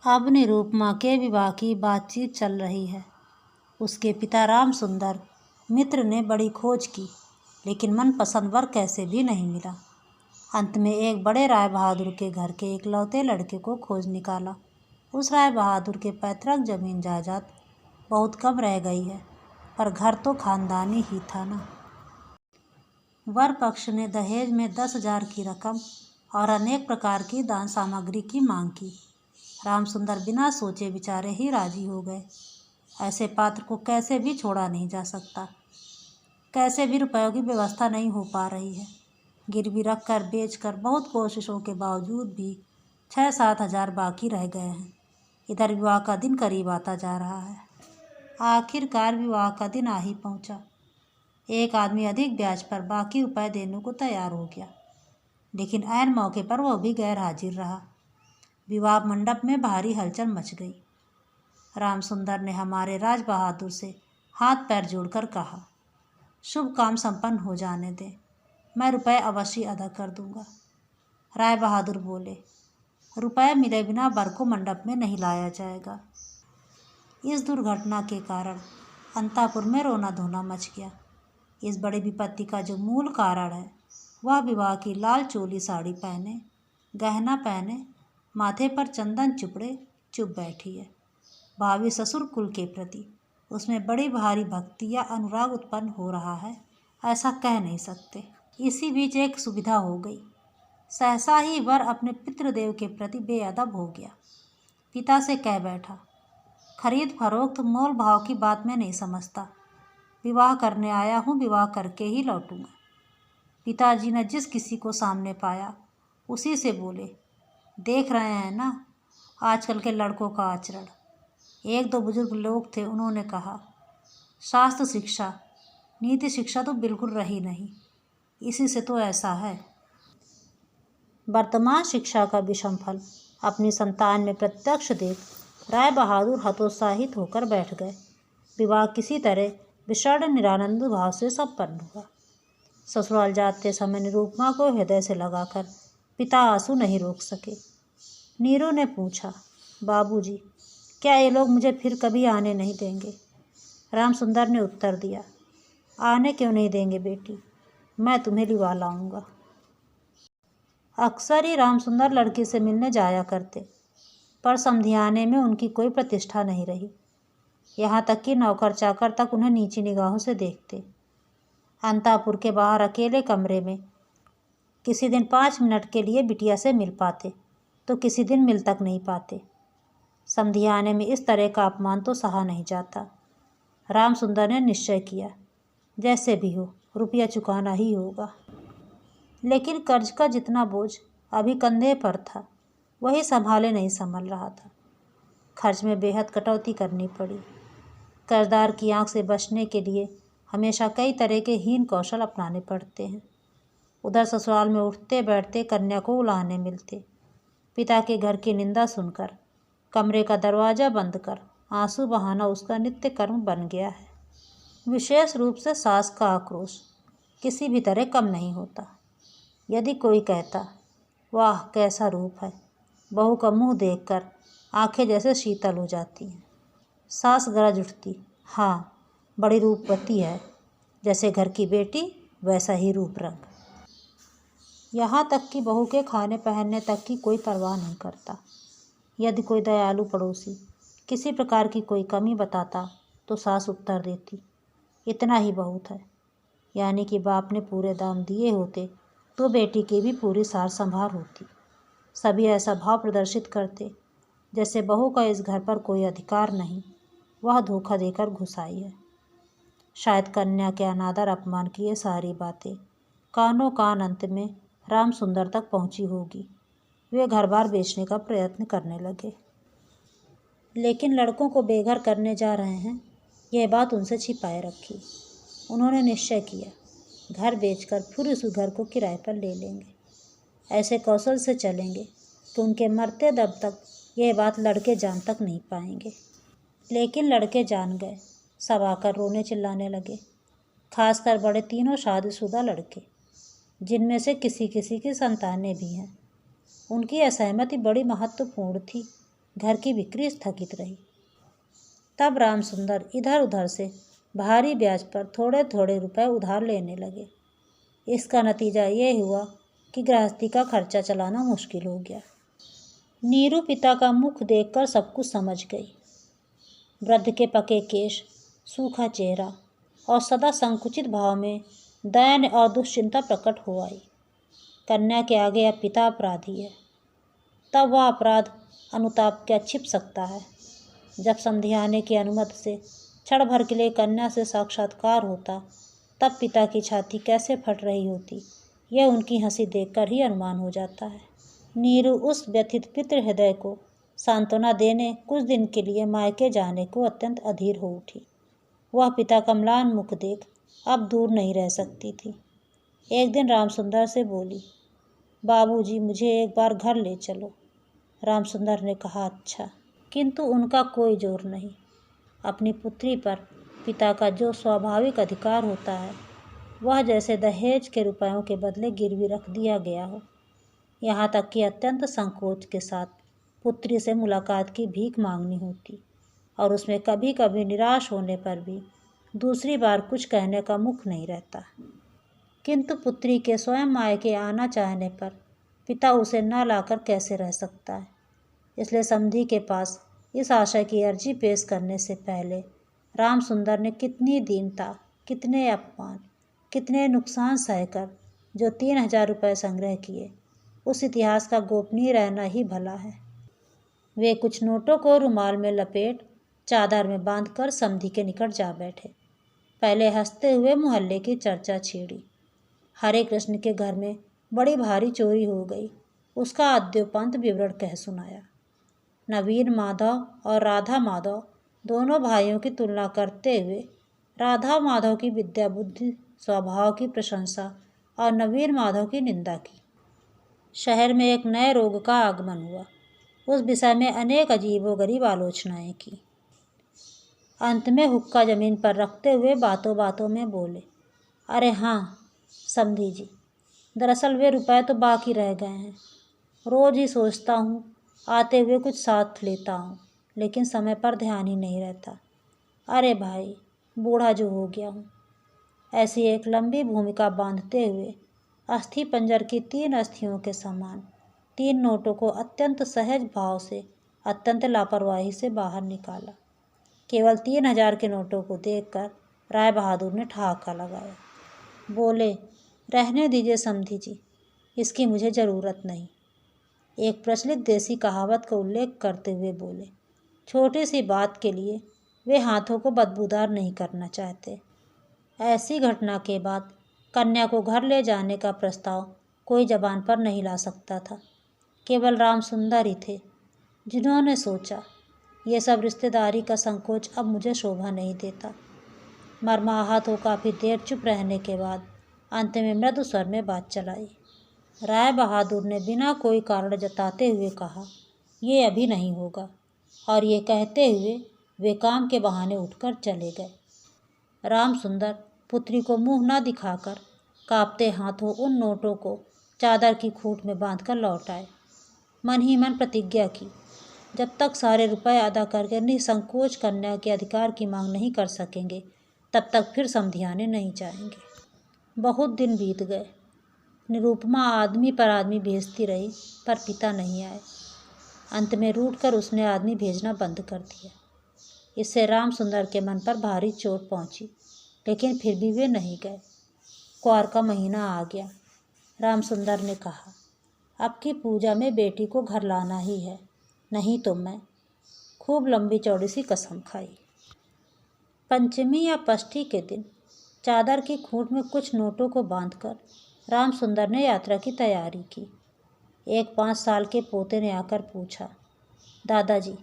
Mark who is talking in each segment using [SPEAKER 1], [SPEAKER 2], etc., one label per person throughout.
[SPEAKER 1] अब निरुपमा के विवाह की बातचीत चल रही है। उसके पिता राम सुंदर मित्र ने बड़ी खोज की, लेकिन मनपसंद वर कैसे भी नहीं मिला। अंत में एक बड़े राय बहादुर के घर के इकलौते लड़के को खोज निकाला। उस राय बहादुर के पैतृक जमीन जायदाद बहुत कम रह गई है, पर घर तो खानदानी ही था ना। वर पक्ष ने दहेज में 10,000 की रकम और अनेक प्रकार की दान सामग्री की मांग की। रामसुंदर बिना सोचे विचारे ही राजी हो गए। ऐसे पात्र को कैसे भी छोड़ा नहीं जा सकता। कैसे भी रुपयों की व्यवस्था नहीं हो पा रही है। गिरवी रख कर बेच कर बहुत कोशिशों के बावजूद भी 6-7 हज़ार बाकी रह गए हैं। इधर विवाह का दिन करीब आता जा रहा है। आखिरकार विवाह का दिन आ ही पहुंचा। एक आदमी अधिक ब्याज पर बाकी रुपए देने को तैयार हो गया, लेकिन ऐन मौके पर वह भी गैर हाजिर रहा। विवाह मंडप में भारी हलचल मच गई। रामसुंदर ने हमारे राज बहादुर से हाथ पैर जोड़कर कहा, शुभ काम संपन्न हो जाने दें, मैं रुपए अवश्य अदा कर दूंगा। राय बहादुर बोले, रुपए मिले बिना वर को मंडप में नहीं लाया जाएगा। इस दुर्घटना के कारण अंतापुर में रोना धोना मच गया। इस बड़ी विपत्ति का जो मूल कारण है, वह विवाह की लाल चोली साड़ी पहने, गहना पहने, माथे पर चंदन चुपड़े चुप बैठी है। भावी ससुर कुल के प्रति उसमें बड़ी भारी भक्ति या अनुराग उत्पन्न हो रहा है, ऐसा कह नहीं सकते। इसी बीच एक सुविधा हो गई। सहसा ही वर अपने पितृदेव के प्रति बेअदब हो गया। पिता से कह बैठा, खरीद फरोख्त मोल भाव की बात मैं नहीं समझता। विवाह करने आया हूँ, विवाह करके ही लौटूंगा। पिताजी ने जिस किसी को सामने पाया उसी से बोले, देख रहे हैं ना आजकल के लड़कों का आचरण। एक दो बुजुर्ग लोग थे, उन्होंने कहा, शास्त्र शिक्षा नीति शिक्षा तो बिल्कुल रही नहीं, इसी से तो ऐसा है। वर्तमान शिक्षा का विषम फल अपनी संतान में प्रत्यक्ष देख राय बहादुर हतोत्साहित होकर बैठ गए। विवाह किसी तरह विषण निरानंद भाव से संपन्न हुआ। ससुराल जाते समय निरुपमा को हृदय से लगाकर पिता आंसू नहीं रोक सके। नीरू ने पूछा, बाबूजी, क्या ये लोग मुझे फिर कभी आने नहीं देंगे? रामसुंदर ने उत्तर दिया, आने क्यों नहीं देंगे बेटी, मैं तुम्हें लिवा लाऊंगा। अक्सर ही रामसुंदर लड़की से मिलने जाया करते, पर समधियाने में उनकी कोई प्रतिष्ठा नहीं रही। यहाँ तक कि नौकर चाकर तक उन्हें नीची निगाहों से देखते। अंतापुर के बाहर अकेले कमरे में किसी दिन 5 मिनट के लिए बिटिया से मिल पाते, तो किसी दिन मिल तक नहीं पाते। समधियाने में इस तरह का अपमान तो सहा नहीं जाता। रामसुंदर ने निश्चय किया, जैसे भी हो रुपया चुकाना ही होगा। लेकिन कर्ज का जितना बोझ अभी कंधे पर था, वही संभाले नहीं संभल रहा था। खर्च में बेहद कटौती करनी पड़ी। कर्जदार की आंख से बचने के लिए हमेशा कई तरह के हीन कौशल अपनाने पड़ते हैं। उधर ससुराल में उठते बैठते कन्या को उलाहने मिलते। पिता के घर की निंदा सुनकर कमरे का दरवाज़ा बंद कर आंसू बहाना उसका नित्य कर्म बन गया है। विशेष रूप से सास का आक्रोश किसी भी तरह कम नहीं होता। यदि कोई कहता, वाह कैसा रूप है, बहू का मुंह देखकर आंखें जैसे शीतल हो जाती हैं। सास गरज उठती, हाँ बड़ी रूपवती है, जैसे घर की बेटी वैसा ही रूप रंग। यहाँ तक कि बहू के खाने पहनने तक की कोई परवाह नहीं करता। यदि कोई दयालु पड़ोसी किसी प्रकार की कोई कमी बताता तो सास उत्तर देती, इतना ही बहुत है। यानी कि बाप ने पूरे दाम दिए होते तो बेटी की भी पूरी सार संभार होती। सभी ऐसा भाव प्रदर्शित करते जैसे बहू का इस घर पर कोई अधिकार नहीं, वह धोखा देकर घुस आई है। शायद कन्या के अनादर अपमान की ये सारी बातें कानों कान अंत में रामसुंदर तक पहुंची होगी। वे घर बार बेचने का प्रयत्न करने लगे। लेकिन लड़कों को बेघर करने जा रहे हैं, यह बात उनसे छिपाए रखी। उन्होंने निश्चय किया, घर बेचकर फिर उस घर को किराए पर ले लेंगे। ऐसे कौशल से चलेंगे कि उनके मरते दम तक यह बात लड़के जान तक नहीं पाएंगे। लेकिन लड़के जान गए। सब आकर रोने चिल्लाने लगे, खासकर बड़े तीनों शादीशुदा लड़के, जिनमें से किसी किसी की संतानें भी हैं। उनकी असहमति बड़ी महत्वपूर्ण थी। घर की बिक्री स्थगित रही। तब रामसुंदर इधर उधर से भारी ब्याज पर थोड़े थोड़े रुपए उधार लेने लगे। इसका नतीजा ये हुआ कि गृहस्थी का खर्चा चलाना मुश्किल हो गया। नीरू पिता का मुख देखकर सब कुछ समझ गई। वृद्ध के पके केश, सूखा चेहरा और सदा संकुचित भाव में दैन्य और दुश्चिंता प्रकट हो आई। कन्या के आगे अब पिता अपराधी है, तब वह अपराध अनुताप क्या छिप सकता है। जब समधियाने की अनुमति से क्षण भर के लिए कन्या से साक्षात्कार होता, तब पिता की छाती कैसे फट रही होती, यह उनकी हंसी देखकर ही अनुमान हो जाता है। नीरू उस व्यथित पितृ हृदय को सांत्वना देने कुछ दिन के लिए मायके जाने को अत्यंत अधीर हो उठी। वह पिता का म्लान मुख देख अब दूर नहीं रह सकती थी। एक दिन रामसुंदर से बोली, बाबूजी, मुझे एक बार घर ले चलो। रामसुंदर ने कहा, अच्छा, किंतु उनका कोई जोर नहीं। अपनी पुत्री पर पिता का जो स्वाभाविक अधिकार होता है, वह जैसे दहेज के रुपयों के बदले गिरवी रख दिया गया हो। यहाँ तक कि अत्यंत संकोच के साथ पुत्री से मुलाकात की भीख मांगनी होती, और उसमें कभी कभी निराश होने पर भी दूसरी बार कुछ कहने का मुख नहीं रहता। किंतु पुत्री के स्वयं मायके आना चाहने पर पिता उसे न लाकर कैसे रह सकता है। इसलिए समधी के पास इस आशय की अर्जी पेश करने से पहले रामसुंदर ने कितनी दीनता, कितने अपमान, कितने नुकसान सहकर जो 3000 रुपये संग्रह किए, उस इतिहास का गोपनीय रहना ही भला है। वे कुछ नोटों को रुमाल में लपेट चादर में बांधकर समधी के निकट जा बैठे। पहले हंसते हुए मोहल्ले की चर्चा छेड़ी। हरे कृष्ण के घर में बड़ी भारी चोरी हो गई, उसका आद्योपांत विवरण कह सुनाया। नवीन माधव और राधा माधव दोनों भाइयों की तुलना करते हुए राधा माधव की विद्या बुद्धि स्वभाव की प्रशंसा और नवीन माधव की निंदा की। शहर में एक नए रोग का आगमन हुआ, उस विषय में अनेक अजीबोगरीब आलोचनाएं की। अंत में हुक्का जमीन पर रखते हुए बातों बातों में बोले, अरे हाँ समधी जी, दरअसल वे रुपए तो बाकी रह गए हैं। रोज ही सोचता हूँ, आते हुए कुछ साथ लेता हूँ, लेकिन समय पर ध्यान ही नहीं रहता। अरे भाई, बूढ़ा जो हो गया हूँ। ऐसी एक लंबी भूमिका बांधते हुए अस्थि पंजर की 3 अस्थियों के समान 3 नोटों को अत्यंत सहज भाव से, अत्यंत लापरवाही से बाहर निकाला। केवल 3000 के नोटों को देखकर राय बहादुर ने ठहाका लगाया। बोले, रहने दीजिए समधी जी, इसकी मुझे ज़रूरत नहीं। एक प्रचलित देसी कहावत का उल्लेख करते हुए बोले, छोटी सी बात के लिए वे हाथों को बदबूदार नहीं करना चाहते। ऐसी घटना के बाद कन्या को घर ले जाने का प्रस्ताव कोई जबान पर नहीं ला सकता था। केवल रामसुंदर ही थे जिन्होंने सोचा, ये सब रिश्तेदारी का संकोच अब मुझे शोभा नहीं देता। मर्माहत हो काफ़ी देर चुप रहने के बाद अंत में मृदु स्वर में बात चलाई। राय बहादुर ने बिना कोई कारण जताते हुए कहा, ये अभी नहीं होगा, और ये कहते हुए वे काम के बहाने उठकर चले गए। रामसुंदर पुत्री को मुंह न दिखाकर कांपते हाथों उन नोटों को चादर की खूंट में बांधकर लौट आए। मन ही मन प्रतिज्ञा की, जब तक सारे रुपए अदा करके निसंकोच कन्या के अधिकार की मांग नहीं कर सकेंगे, तब तक फिर समधियाने नहीं जाएंगे। बहुत दिन बीत गए। निरुपमा आदमी पर आदमी भेजती रही, पर पिता नहीं आए। अंत में रूठकर उसने आदमी भेजना बंद कर दिया। इससे रामसुंदर के मन पर भारी चोट पहुंची, लेकिन फिर भी वे नहीं गए। क्वार का महीना आ गया। रामसुंदर ने कहा, अब की पूजा में बेटी को घर लाना ही है, नहीं तो मैं। खूब लंबी चौड़ी सी कसम खाई। पंचमी या षष्ठी के दिन चादर की खूंट में कुछ नोटों को बांधकर रामसुंदर ने यात्रा की तैयारी की। एक 5 साल के पोते ने आकर पूछा, दादाजी,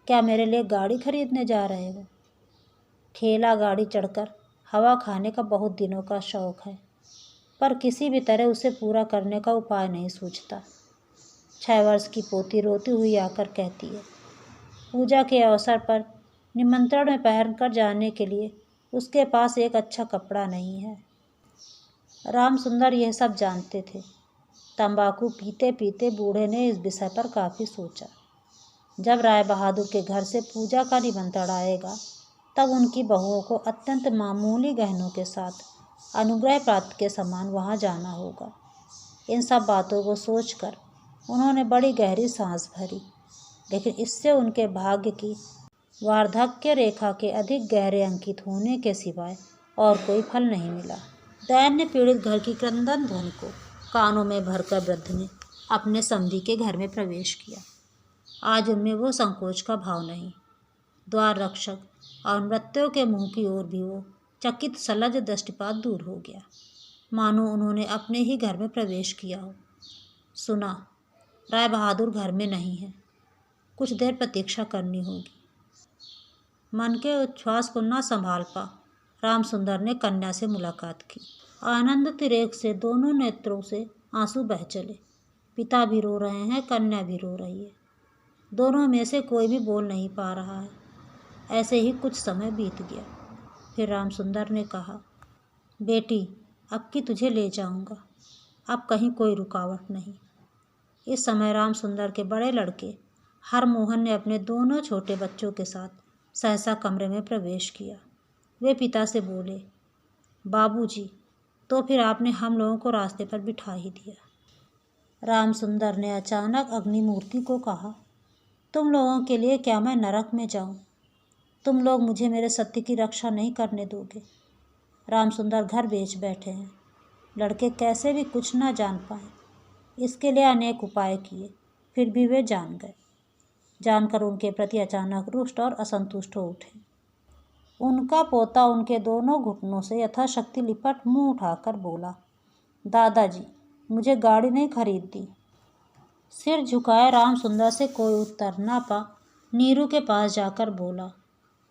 [SPEAKER 1] क्या मेरे लिए गाड़ी खरीदने जा रहे हो? ठेला गाड़ी चढ़कर हवा खाने का बहुत दिनों का शौक है, पर किसी भी तरह उसे पूरा करने का उपाय नहीं सूझता। 6 वर्ष की पोती रोती हुई आकर कहती है, पूजा के अवसर पर निमंत्रण में पहनकर जाने के लिए उसके पास एक अच्छा कपड़ा नहीं है। रामसुंदर यह सब जानते थे। तंबाकू पीते पीते बूढ़े ने इस विषय पर काफ़ी सोचा। जब राय बहादुर के घर से पूजा का निमंत्रण आएगा तब उनकी बहुओं को अत्यंत मामूली गहनों के साथ अनुग्रह प्राप्त के समान वहाँ जाना होगा। इन सब बातों को सोचकर उन्होंने बड़ी गहरी सांस भरी, लेकिन इससे उनके भाग्य की वार्धक्य रेखा के अधिक गहरे अंकित होने के सिवाय और कोई फल नहीं मिला। दैन्य पीड़ित घर की क्रंदन ध्वनि को कानों में भरकर वृद्ध ने अपने समधी के घर में प्रवेश किया। आज उनमें वो संकोच का भाव नहीं। द्वार रक्षक और मृत्यु के मुंह की ओर भी वो चकित सलज दृष्टिपात दूर हो गया, मानो उन्होंने अपने ही घर में प्रवेश किया हो। सुना, राय बहादुर घर में नहीं है, कुछ देर प्रतीक्षा करनी होगी। मन के उच्छ्वास को न संभाल पा राम सुंदर ने कन्या से मुलाकात की। आनंद तिरेक से दोनों नेत्रों से आंसू बह चले। पिता भी रो रहे हैं, कन्या भी रो रही है। दोनों में से कोई भी बोल नहीं पा रहा है। ऐसे ही कुछ समय बीत गया। फिर राम सुंदर ने कहा, बेटी, अब की तुझे ले जाऊंगा, अब कहीं कोई रुकावट नहीं। इस समय राम सुंदर के बड़े लड़के हरमोहन ने अपने दोनों छोटे बच्चों के साथ सहसा कमरे में प्रवेश किया। वे पिता से बोले, बाबूजी, तो फिर आपने हम लोगों को रास्ते पर बिठा ही दिया। राम सुंदर ने अचानक अग्निमूर्ति को कहा, तुम लोगों के लिए क्या मैं नरक में जाऊं? तुम लोग मुझे मेरे सत्य की रक्षा नहीं करने दोगे। राम सुंदर घर बेच बैठे हैं। लड़के कैसे भी कुछ ना जान पाए, इसके लिए अनेक उपाय किए, फिर भी वे जान गए। जानकर उनके प्रति अचानक रुष्ट और असंतुष्ट हो उठे। उनका पोता उनके दोनों घुटनों से यथाशक्ति लिपट मुंह उठाकर बोला, दादाजी, मुझे गाड़ी नहीं खरीद दी। सिर झुकाए राम सुंदर से कोई उत्तर ना पा नीरू के पास जाकर बोला,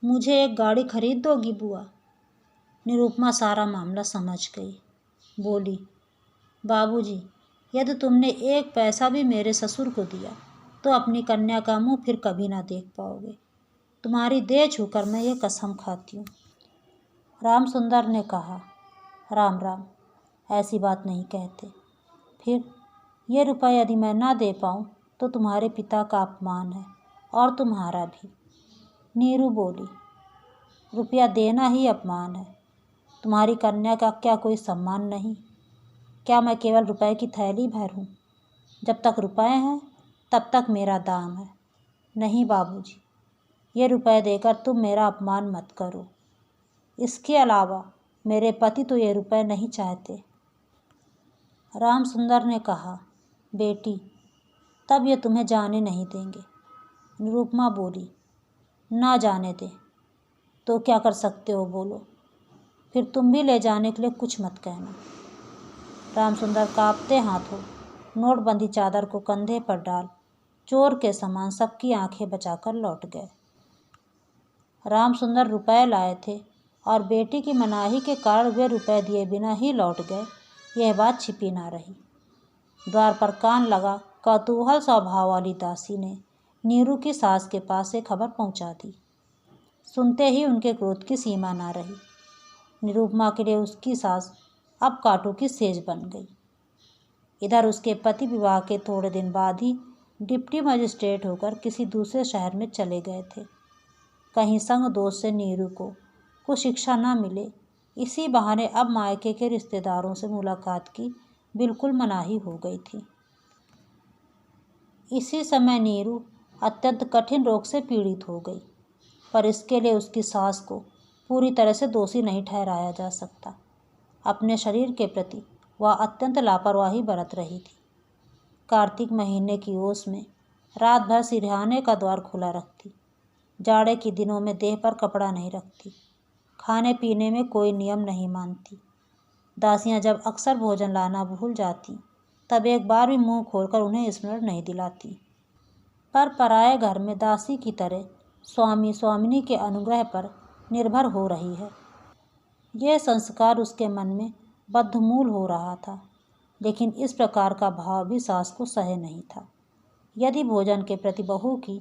[SPEAKER 1] मुझे एक गाड़ी खरीद दोगी बुआ? निरुपमा सारा मामला समझ गई। बोली, बाबूजी, यदि तुमने एक पैसा भी मेरे ससुर को दिया तो अपनी कन्या का मुंह फिर कभी ना देख पाओगे। तुम्हारी देह छूकर मैं ये कसम खाती हूँ। राम सुंदर ने कहा, राम राम, ऐसी बात नहीं कहते। फिर ये रुपये यदि मैं ना दे पाऊँ तो तुम्हारे पिता का अपमान है और तुम्हारा भी। नीरू बोली, रुपया देना ही अपमान है। तुम्हारी कन्या का क्या कोई सम्मान नहीं? क्या मैं केवल रुपए की थैली भर हूँ? जब तक रुपए हैं तब तक मेरा दाम है। नहीं बाबूजी, ये रुपए देकर तुम मेरा अपमान मत करो। इसके अलावा मेरे पति तो ये रुपए नहीं चाहते। राम सुंदर ने कहा, बेटी, तब ये तुम्हें जाने नहीं देंगे। निरुपमा बोली, ना जाने दे तो क्या कर सकते हो बोलो, फिर तुम भी ले जाने के लिए कुछ मत कहना। राम सुंदर कांपते हाथों नोटबंदी चादर को कंधे पर डाल चोर के समान सबकी आंखें बचाकर लौट गए। राम सुंदर रुपए लाए थे और बेटी की मनाही के कारण वे रुपए दिए बिना ही लौट गए, यह बात छिपी ना रही। द्वार पर कान लगा कौतूहल स्वभाव वाली दासी ने नीरू की सास के पास से खबर पहुंचा दी। सुनते ही उनके क्रोध की सीमा ना रही। निरुपमा के लिए उसकी सास अब कांटों की सेज बन गई। इधर उसके पति विवाह के थोड़े दिन बाद ही डिप्टी मजिस्ट्रेट होकर किसी दूसरे शहर में चले गए थे। कहीं संग दोस्त से नीरू को कुछ शिक्षा न मिले, इसी बहाने अब मायके के रिश्तेदारों से मुलाकात की बिल्कुल मनाही हो गई थी। इसी समय नीरू अत्यंत कठिन रोग से पीड़ित हो गई, पर इसके लिए उसकी सास को पूरी तरह से दोषी नहीं ठहराया जा सकता। अपने शरीर के प्रति वह अत्यंत लापरवाही बरत रही थी। कार्तिक महीने की ओस में रात भर सिरहाने का द्वार खुला रखती, जाड़े के दिनों में देह पर कपड़ा नहीं रखती, खाने पीने में कोई नियम नहीं मानती। दासियां जब अक्सर भोजन लाना भूल जाती तब एक बार भी मुंह खोलकर उन्हें स्मरण नहीं दिलाती। पर पराये घर में दासी की तरह स्वामी स्वामिनी के अनुग्रह पर निर्भर हो रही है, यह संस्कार उसके मन में बद्धमूल हो रहा था। लेकिन इस प्रकार का भाव भी सास को सहे नहीं था। यदि भोजन के प्रति बहू की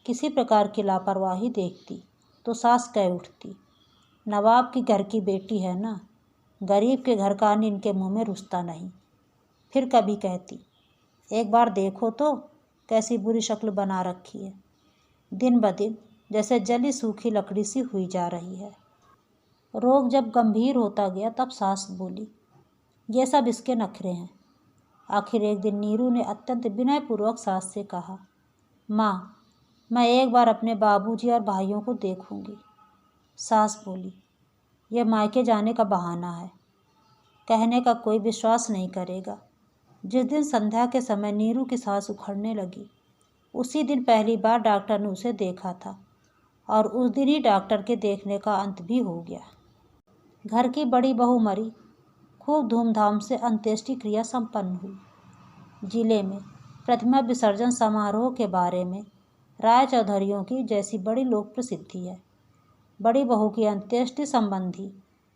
[SPEAKER 1] किसी प्रकार की लापरवाही देखती तो सास कह उठती, नवाब की घर की बेटी है ना, गरीब के घर का अन्न इनके मुंह में रुचता नहीं। फिर कभी कहती, एक बार देखो तो कैसी बुरी शक्ल बना रखी है, दिन ब दिन जैसे जली सूखी लकड़ी सी हुई जा रही है। रोग जब गंभीर होता गया तब सास बोली, ये सब इसके नखरे हैं। आखिर एक दिन नीरू ने अत्यंत विनयपूर्वक सास से कहा, माँ, मैं एक बार अपने बाबूजी और भाइयों को देखूंगी। सास बोली, यह मायके जाने का बहाना है, कहने का कोई विश्वास नहीं करेगा। जिस दिन संध्या के समय नीरू की सांस उखड़ने लगी, उसी दिन पहली बार डॉक्टर ने उसे देखा था और उस दिन ही डॉक्टर के देखने का अंत भी हो गया। घर की बड़ी बहू मरी, खूब धूमधाम से अंत्येष्टि क्रिया संपन्न हुई। जिले में प्रतिमा विसर्जन समारोह के बारे में राय चौधरियों की जैसी बड़ी लोक प्रसिद्धि है। बड़ी बहू की अंत्येष्टि संबंधी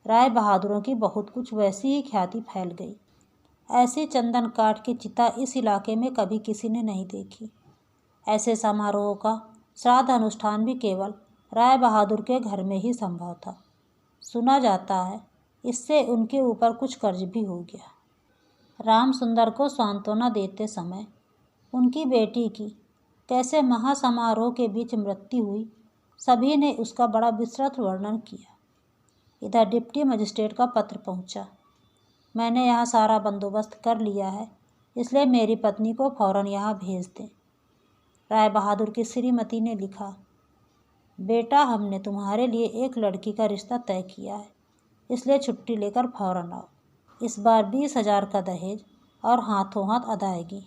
[SPEAKER 1] राय बहादुरों की बहुत कुछ वैसी ही ख्याति फैल गई। ऐसी चंदन काठ की चिता इस इलाके में कभी किसी ने नहीं देखी। ऐसे समारोह का श्राद्ध अनुष्ठान भी केवल राय बहादुर के घर में ही संभव था। सुना जाता है इससे उनके ऊपर कुछ कर्ज भी हो गया। राम सुंदर को सांत्वना देते समय उनकी बेटी की कैसे महासमारोह के बीच मृत्यु हुई, सभी ने उसका बड़ा विस्तृत वर्णन किया। इधर डिप्टी मजिस्ट्रेट का पत्र पहुंचा। मैंने यहाँ सारा बंदोबस्त कर लिया है, इसलिए मेरी पत्नी को फौरन यहाँ भेज दें। राय बहादुर की श्रीमती ने लिखा, बेटा, हमने तुम्हारे लिए एक लड़की का रिश्ता तय किया है, इसलिए छुट्टी लेकर फौरन आओ। इस बार 20,000 का दहेज और हाथों हाथ अदायगी।